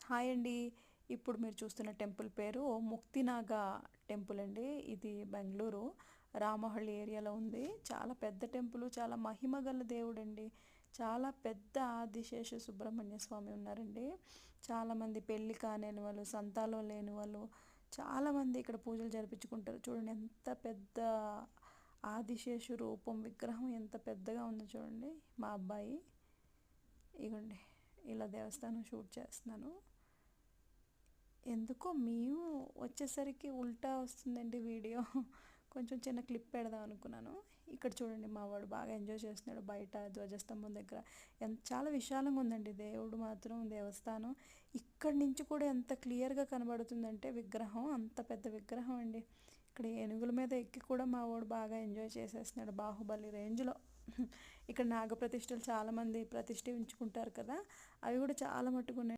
Hi అండి. ఇప్పుడు మీరు చూస్తున్న టెంపుల్ పేరు ముక్తినాగ టెంపుల్ అండి. ఇది బెంగళూరు రామహళ్ళి ఏరియాలో ఉంది. చాలా పెద్ద టెంపుల్, చాలా మహిమ గల దేవుడండి. చాలా పెద్ద ఆదిశేష సుబ్రహ్మణ్య స్వామి ఉన్నారండి. చాలామంది పెళ్ళి కానిని వాళ్ళు, సంతానం లేని వాళ్ళు చాలామంది ఇక్కడ పూజలు జరిపించుకుంటారు. చూడండి ఎంత పెద్ద ఆదిశేషు రూపం, విగ్రహం ఎంత పెద్దగా ఉందో చూడండి. మా అబ్బాయి ఇగోండి ఇలా దేవస్థానం షూట్ చేస్తున్నాను. ఎందుకో మేము వచ్చేసరికి ఉల్టా వస్తుందండి వీడియో. కొంచెం చిన్న క్లిప్ పెడదాం అనుకున్నాను. ఇక్కడ చూడండి మా వాడు బాగా ఎంజాయ్ చేస్తున్నాడు బయట ధ్వజస్తంభం దగ్గర. చాలా విశాలంగా ఉందండి దేవుడు మాత్రం దేవస్థానం. ఇక్కడి నుంచి కూడా ఎంత క్లియర్గా కనబడుతుందంటే విగ్రహం, అంత పెద్ద విగ్రహం అండి. ఇక్కడ ఏనుగుల మీద ఎక్కి కూడా మా వాడు బాగా ఎంజాయ్ చేసేస్తున్నాడు బాహుబలి రేంజ్లో. ఇక్కడ నాగప్రతిష్టలు చాలామంది ప్రతిష్ఠించుకుంటారు కదా, అవి కూడా చాలా మట్టుకున్నాయి.